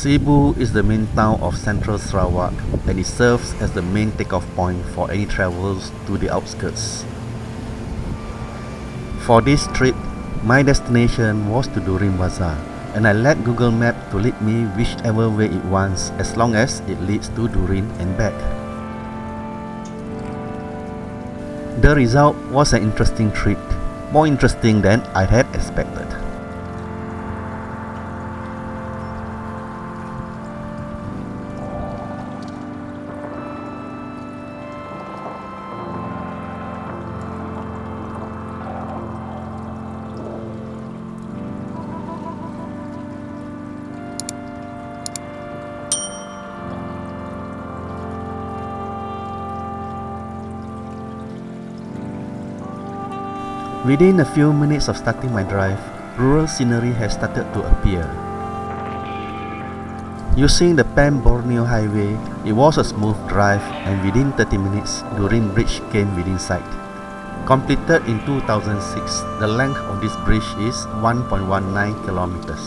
Sibu is the main town of central Sarawak and it serves as the main takeoff point for any travels to the outskirts. For this trip, my destination was to Durin Bazaar, and I let Google Maps to lead me whichever way it wants as long as it leads to Durin and back. The result was an interesting trip, more interesting than I had expected. Within a few minutes of starting my drive, rural scenery has started to appear. Using the Pan Borneo Highway, it was a smooth drive and within 30 minutes, Durin Bridge came within sight. Completed in 2006, the length of this bridge is 1.19 kilometers.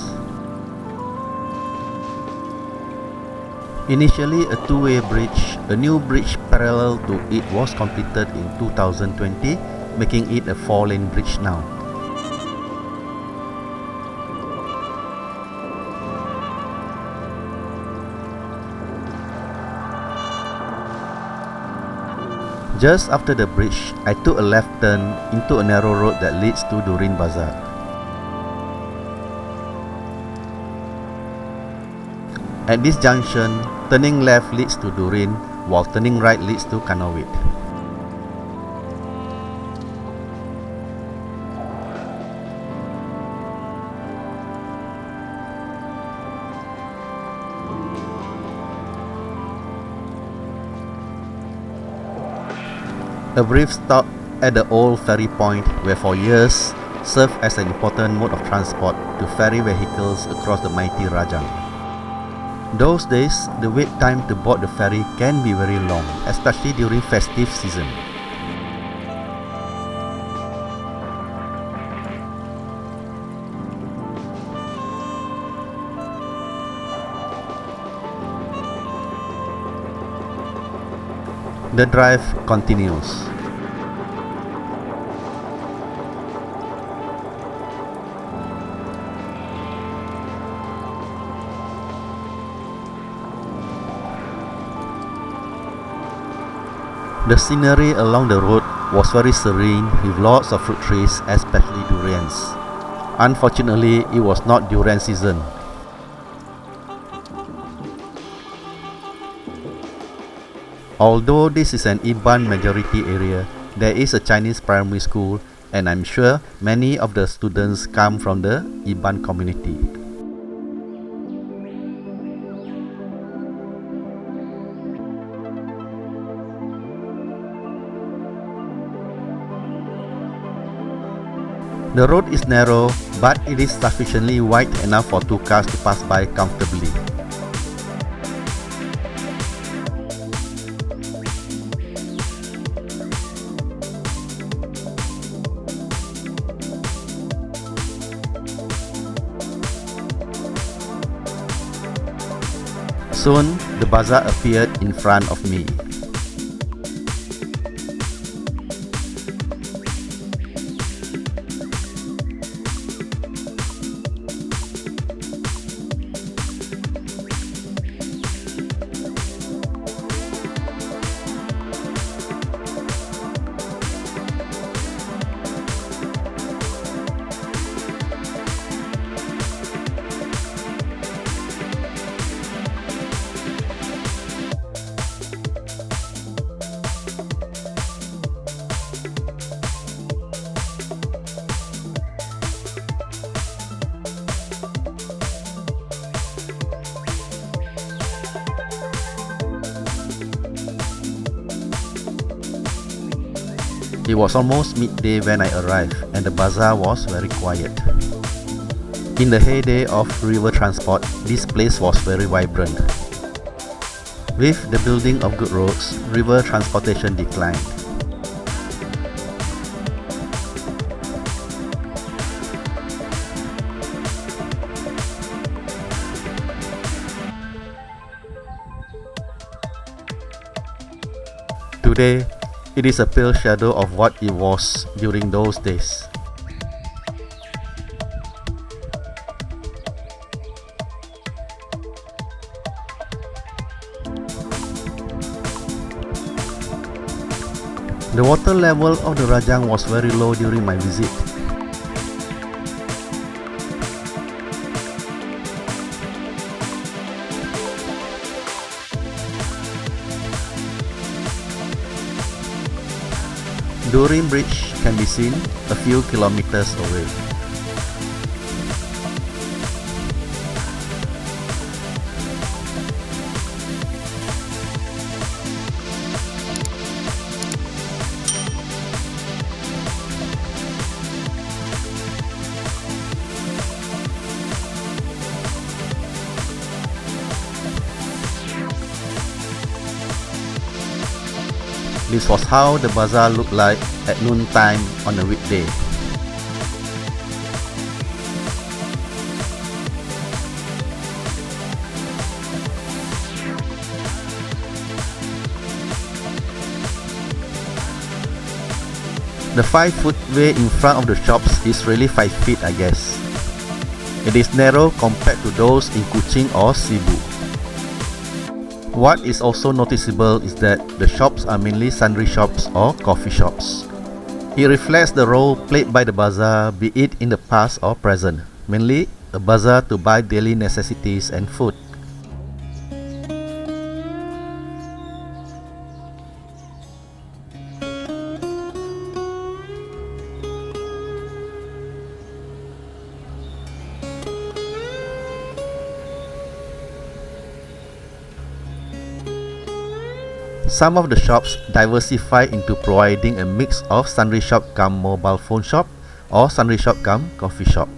Initially a two-way bridge, a new bridge parallel to it was completed in 2020, making it a 4-lane bridge now. Just after the bridge, I took a left turn into a narrow road that leads to Durin Bazaar. At this junction, turning left leads to Durin, while turning right leads to Kanawit. A brief stop at the old ferry point where for years served as an important mode of transport to ferry vehicles across the mighty Rajang. Those days, the wait time to board the ferry can be very long, especially during festive season. The drive continues. The scenery along the road was very serene with lots of fruit trees, especially durians. Unfortunately, it was not durian season. Although this is an Iban majority area, there is a Chinese primary school and I'm sure many of the students come from the Iban community. The road is narrow, but it is sufficiently wide enough for two cars to pass by comfortably. Soon, the bazaar appeared in front of me. It was almost midday when I arrived and the bazaar was very quiet. In the heyday of river transport, this place was very vibrant. With the building of good roads, river transportation declined. Today, it is a pale shadow of what it was during those days. The water level of the Rajang was very low during my visit. Durin Bridge can be seen a few kilometers away. This was how the bazaar looked like at noontime on a weekday. The 5-foot way in front of the shops is really 5 feet, I guess. It is narrow compared to those in Kuching or Sibu. What is also noticeable is that the shops are mainly sundry shops or coffee shops. It reflects the role played by the bazaar, be it in the past or present, mainly a bazaar to buy daily necessities and food. Some of the shops diversify into providing a mix of sundry shop cum mobile phone shop or sundry shop cum coffee shop.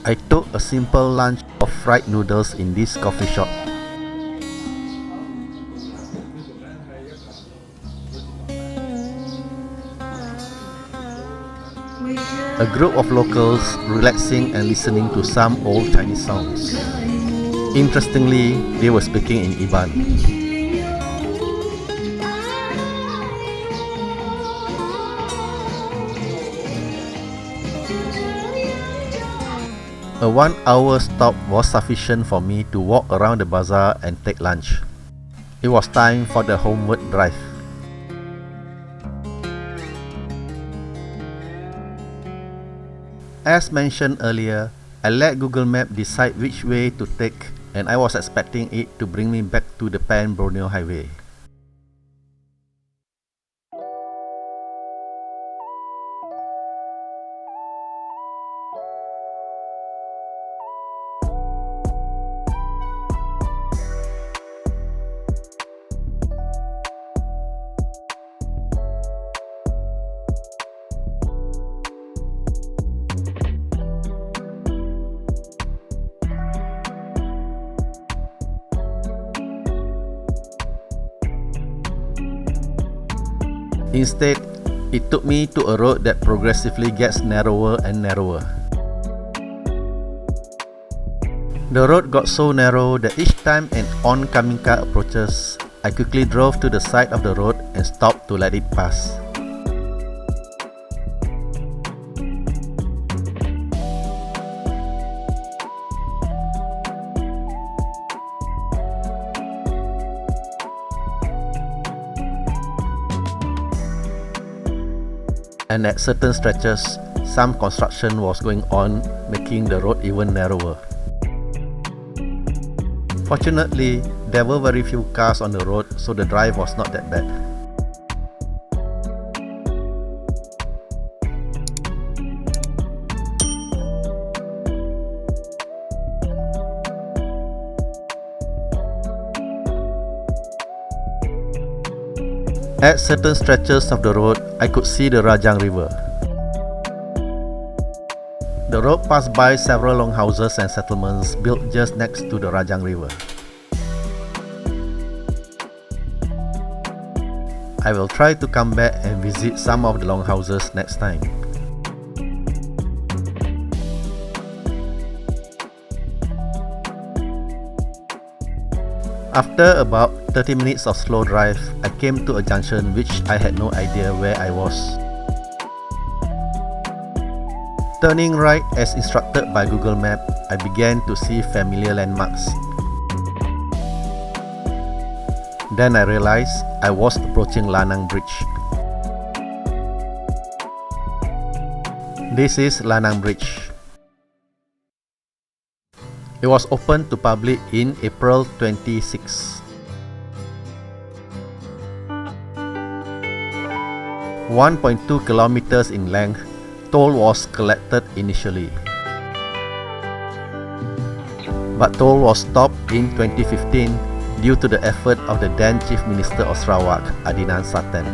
I took a simple lunch of fried noodles in this coffee shop. A group of locals relaxing and listening to some old Chinese songs. Interestingly, they were speaking in Iban. A 1-hour stop was sufficient for me to walk around the bazaar and take lunch. It was time for the homeward drive. As mentioned earlier, I let Google Maps decide which way to take, and I was expecting it to bring me back to the Pan-Borneo Highway. Instead, it took me to a road that progressively gets narrower and narrower. The road got so narrow that each time an oncoming car approaches, I quickly drove to the side of the road and stopped to let it pass. And at certain stretches, some construction was going on, making the road even narrower. Fortunately, there were very few cars on the road, so the drive was not that bad. At certain stretches of the road, I could see the Rajang River. The road passed by several long houses and settlements built just next to the Rajang River. I will try to come back and visit some of the long houses next time. After about 30 minutes of slow drive, I came to a junction which I had no idea where I was. Turning right as instructed by Google Map, I began to see familiar landmarks. Then I realized I was approaching Lanang Bridge. This is Lanang Bridge. It was opened to public in April 26. 1.2 kilometers in length, toll was collected initially. But toll was stopped in 2015 due to the effort of the then Chief Minister of Sarawak, Adinan Saten.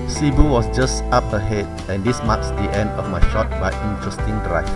Sibu was just up ahead, and this marks the end of my short but interesting drive.